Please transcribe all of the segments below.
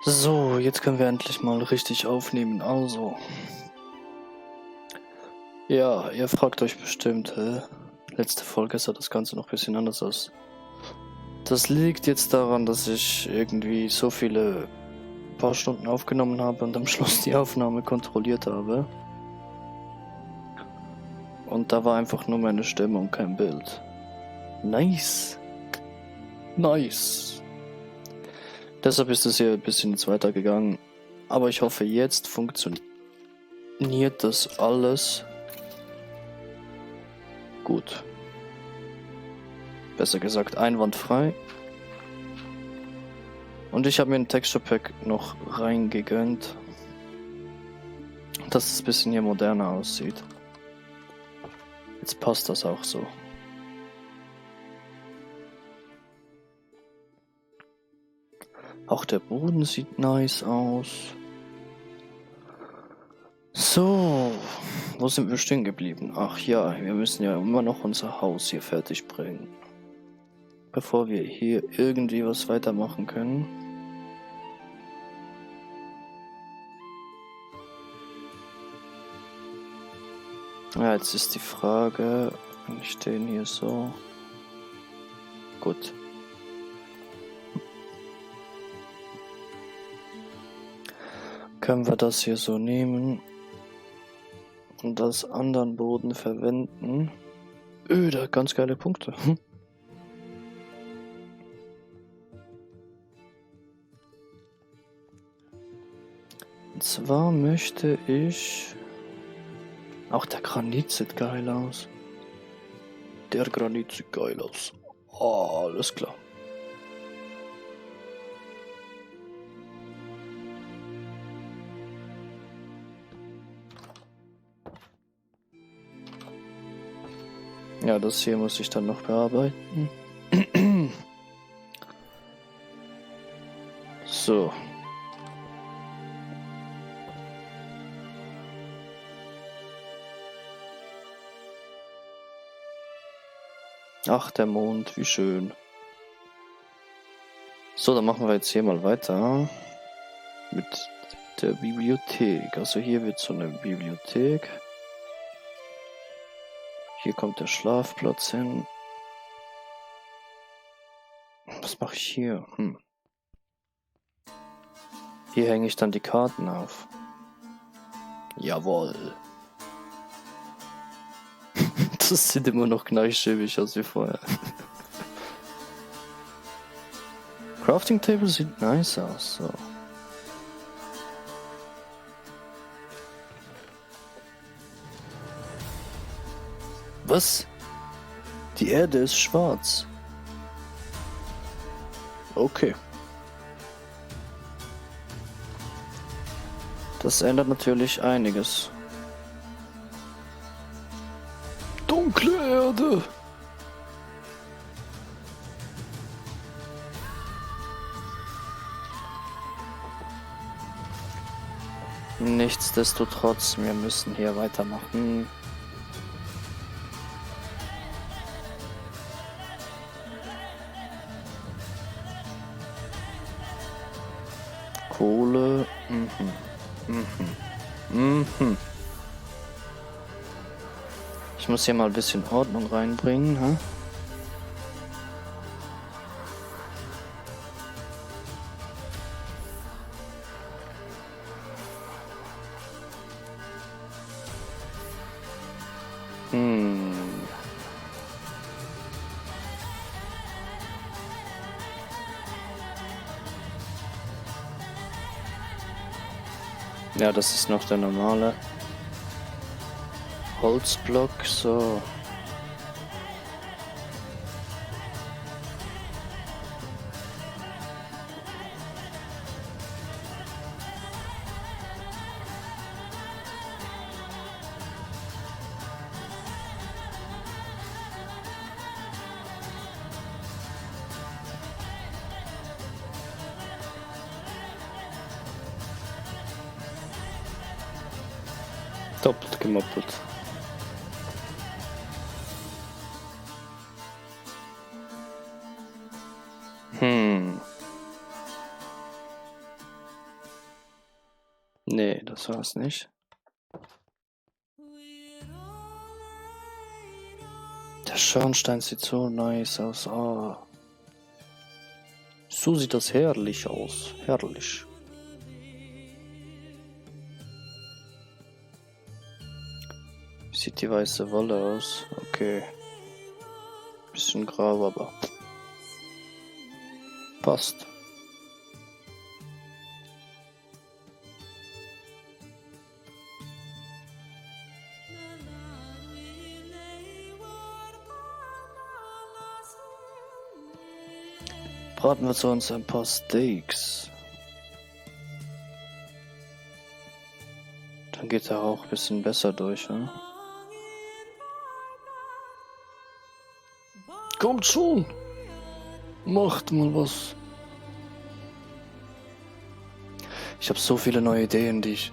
So, jetzt können wir endlich mal richtig aufnehmen. Also, ja, ihr fragt euch bestimmt, letzte Folge sah das Ganze noch ein bisschen anders aus. Das liegt jetzt daran, dass ich irgendwie so viele paar Stunden aufgenommen habe und am Schluss die Aufnahme kontrolliert habe. Und da war einfach nur meine Stimme und kein Bild. Nice. Nice. Deshalb ist es hier ein bisschen jetzt weitergegangen. Aber ich hoffe, jetzt funktioniert das alles gut. Besser gesagt einwandfrei. Und ich habe mir ein Texture Pack noch reingegönnt, dass es ein bisschen hier moderner aussieht. Jetzt passt das auch so. Auch der Boden sieht nice aus. So, wo sind wir stehen geblieben? Ach ja, wir müssen ja immer noch unser Haus hier fertig bringen, bevor wir hier irgendwie was weitermachen können. Ja, jetzt ist die Frage, wir stehen hier so. Gut. Können wir das hier so nehmen und als anderen Boden verwenden? Da ganz geile Punkte. Und zwar möchte ich... Auch der Granit sieht geil aus. Der Granit sieht geil aus. Oh, alles klar. Ja, das hier muss ich dann noch bearbeiten. So. Ach, der Mond, wie schön. So, dann machen wir jetzt hier mal weiter mit der Bibliothek. Also hier wird so eine Bibliothek. Hier kommt der Schlafplatz hin. Was mache ich hier? Hier hänge ich dann die Karten auf. Jawohl. Das sieht immer noch gleich schäbig aus wie vorher. Crafting Table sieht nice aus. So. Was? Die Erde ist schwarz. Okay. Das ändert natürlich einiges. Dunkle Erde. Nichtsdestotrotz, wir müssen hier weitermachen. Kohle. Ich muss hier mal ein bisschen Ordnung reinbringen, hä? Ja, das ist noch der normale Holzblock, so. Doppelt gemoppelt. Nee, das war's nicht. Der Schornstein sieht so nice aus. Oh. So sieht das herrlich aus. Herrlich. Wie sieht die weiße Wolle aus? Okay. Bisschen grau, aber passt. Braten wir zu uns ein paar Steaks. Dann geht er auch ein bisschen besser durch, ne? Kommt schon! Macht mal was! Ich habe so viele neue Ideen, die ich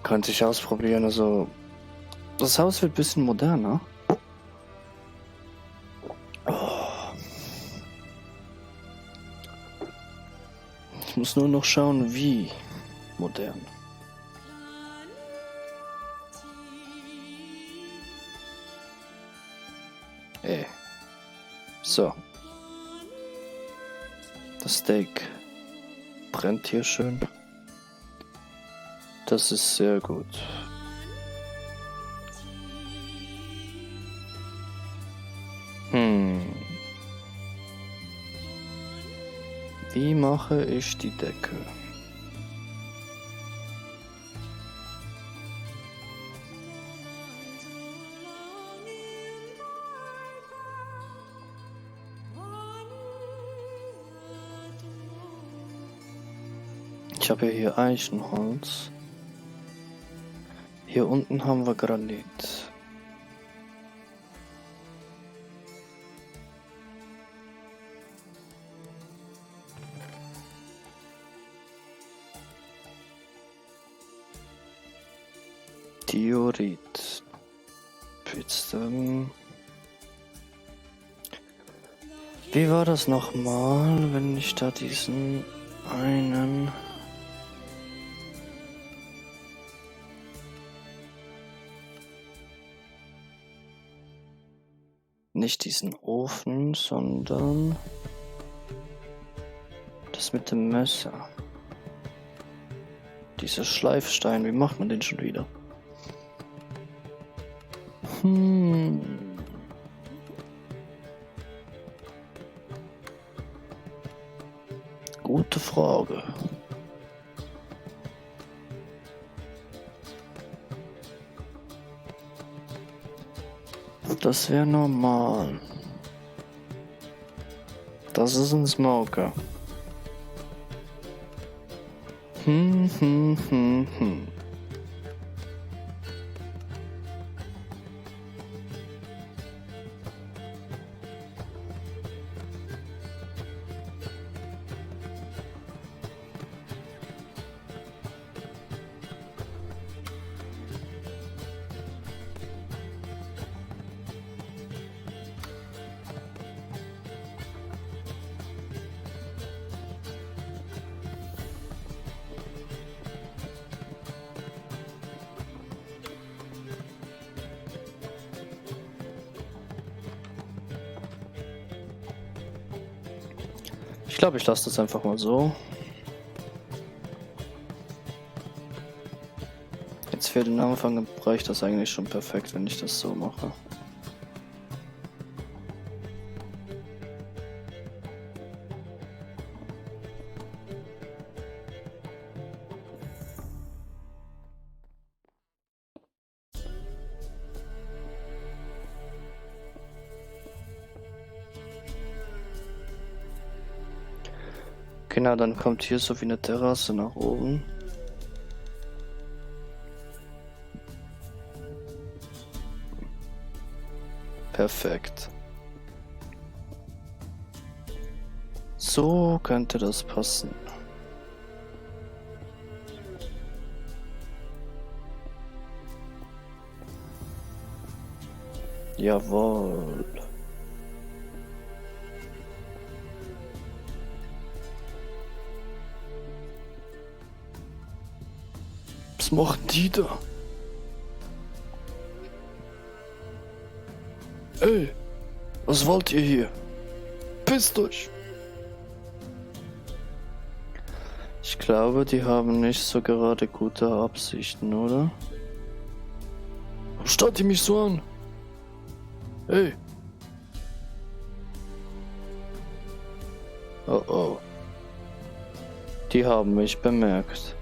könnte ich ausprobieren. Also, das Haus wird ein bisschen moderner. Ich muss nur noch schauen, wie modern. So. Das Steak brennt hier schön. Das ist sehr gut. Wie mache ich die Decke? Ich habe ja hier Eichenholz. Hier unten haben wir Granit. Diorit. Pizzen. Wie war das nochmal, wenn ich da diesen einen... Nicht diesen Ofen, sondern das mit dem Messer. Dieser Schleifstein, wie macht man den schon wieder? Gute Frage. Das wäre normal. Das ist ein Smoker. Ich glaube, ich lasse das einfach mal so. Jetzt für den Anfang reicht das eigentlich schon perfekt, wenn ich das so mache. Genau, dann kommt hier so wie eine Terrasse nach oben. Perfekt. So könnte das passen. Jawohl. Was machen die da? Ey, was wollt ihr hier? Pisst euch! Ich glaube, die haben nicht so gerade gute Absichten, oder? Warum starrt ihr mich so an? Hey! Oh oh. Die haben mich bemerkt.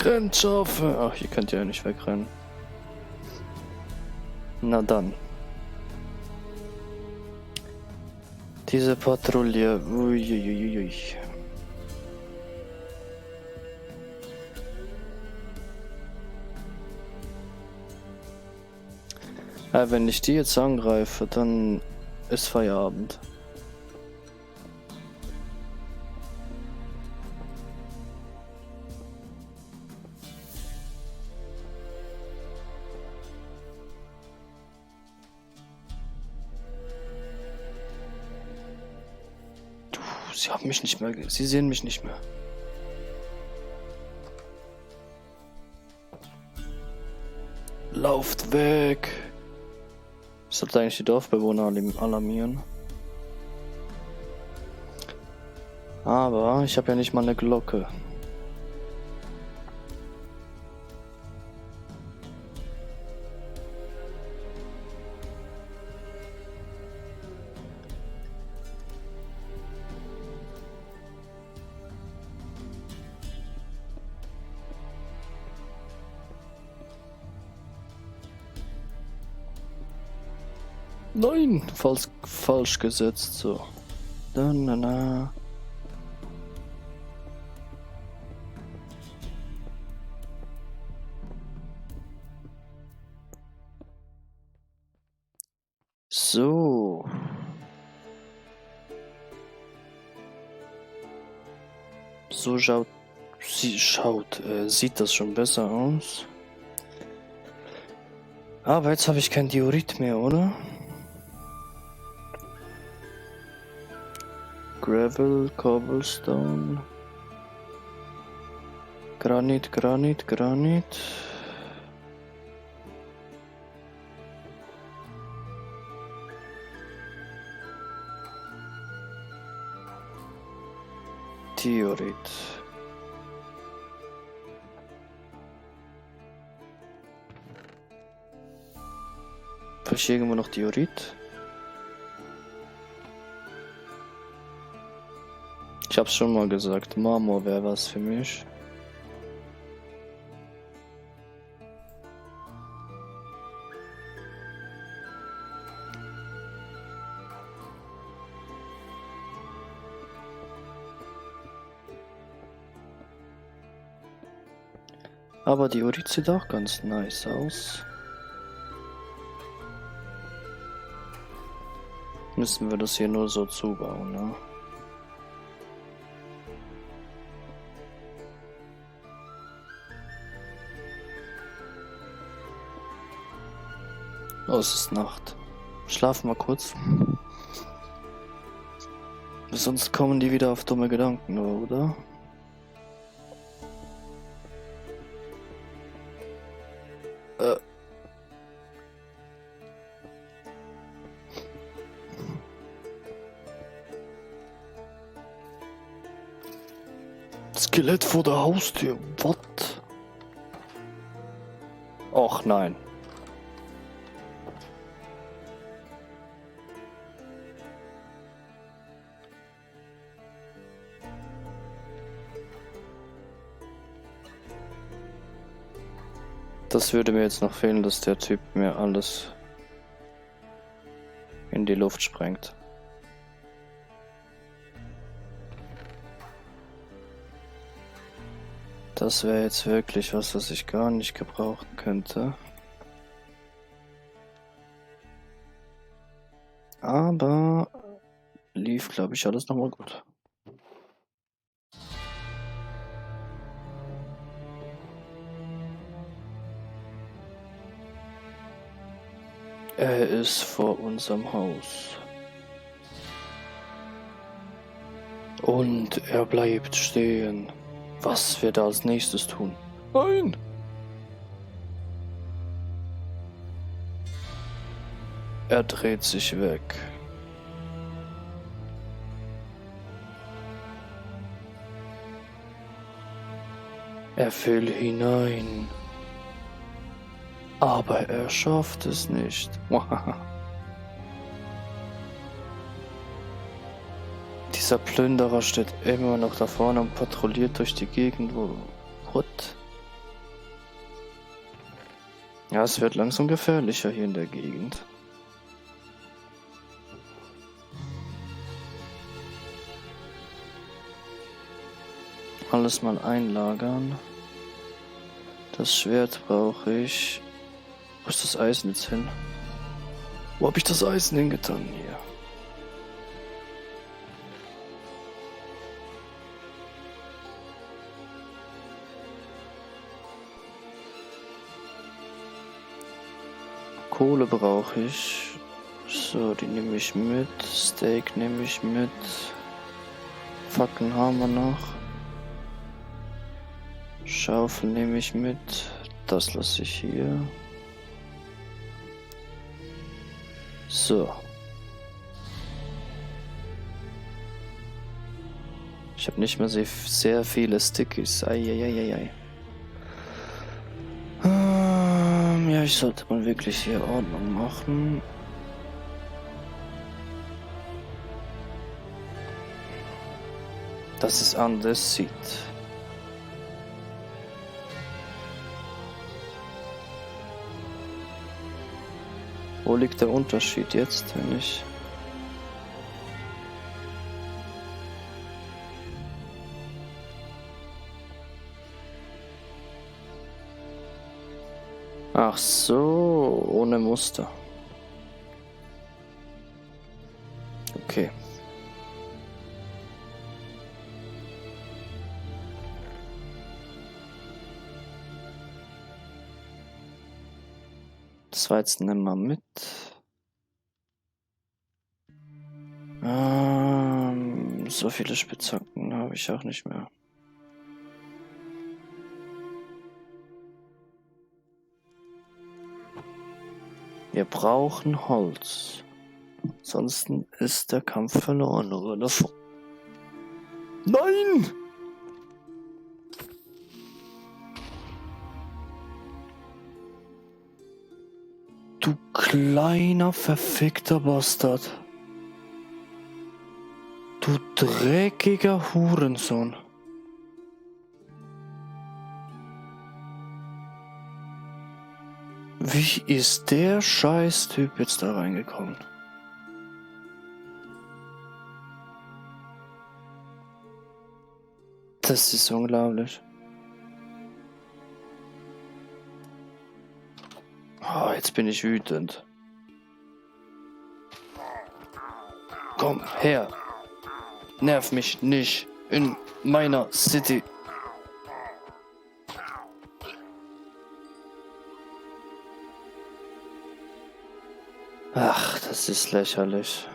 Rennt, Schafe! Ach, hier könnt ihr ja nicht wegrennen. Na dann. Diese Patrouille. Uiuiui. Wenn ich die jetzt angreife, dann ist Feierabend. Sie haben mich nicht mehr. Sie sehen mich nicht mehr. Lauft weg! Ich sollte eigentlich die Dorfbewohner alarmieren. Aber ich habe ja nicht mal eine Glocke. Nein, falsch gesetzt, so. Na. So. So sieht das schon besser aus. Aber jetzt habe ich kein Diorit mehr, oder? Gravel, Cobblestone. Granit. Diorit. Vielleicht irgendwo noch Diorit? Ich hab's schon mal gesagt, Marmor wäre was für mich. Aber die Diorit sieht auch ganz nice aus. Müssen wir das hier nur so zubauen, ne? Oh, es ist Nacht. Schlafen wir kurz. Sonst kommen die wieder auf dumme Gedanken, oder? Skelett vor der Haustür. What? Och nein. Das würde mir jetzt noch fehlen, dass der Typ mir alles in die Luft sprengt. Das wäre jetzt wirklich was ich gar nicht gebrauchen könnte. Aber lief, glaube ich, alles nochmal gut. Er ist vor unserem Haus. Und er bleibt stehen. Was wird er als nächstes tun? Nein! Er dreht sich weg. Er will hinein. Aber er schafft es nicht. Dieser Plünderer steht immer noch da vorne und patrouilliert durch die Gegend. What? Ja, es wird langsam gefährlicher hier in der Gegend. Alles mal einlagern. Das Schwert brauche ich. Wo ist das Eisen jetzt hin? Wo habe ich das Eisen hingetan hier? Kohle brauche ich. So, die nehme ich mit. Steak nehme ich mit. Fackeln haben wir noch. Schaufel nehme ich mit. Das lasse ich hier. So. Ich habe nicht mehr sehr viele Stickies. Eieieiei. Ja, ich sollte mal wirklich hier Ordnung machen. Dass es anders sieht. Wo liegt der Unterschied jetzt, wenn ich... Ach so, ohne Muster. Okay. Das Weizen nehmen wir mit. So viele Spitzhacken habe ich auch nicht mehr. Wir brauchen Holz. Ansonsten ist der Kampf verloren oder davon. Nein! Du kleiner verfickter Bastard. Du dreckiger Hurensohn. Wie ist der Scheißtyp jetzt da reingekommen? Das ist unglaublich. Oh, jetzt bin ich wütend. Komm her. Nerv mich nicht in meiner City. Ach, das ist lächerlich.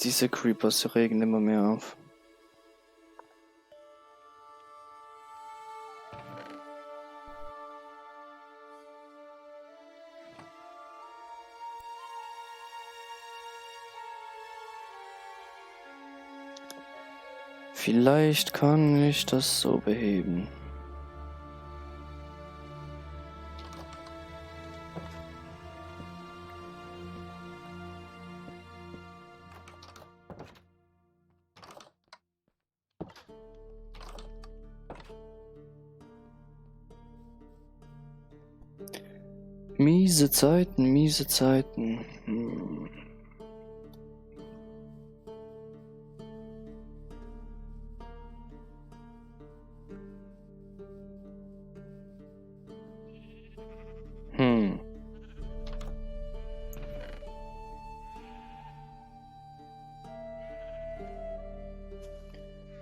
Diese Creepers regen immer mehr auf. Vielleicht kann ich das so beheben. Miese Zeiten, miese Zeiten.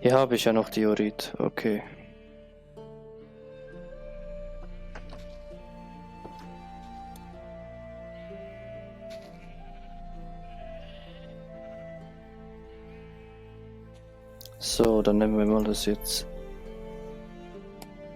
Hier habe ich ja noch Diorit, okay. So, dann nehmen wir mal das jetzt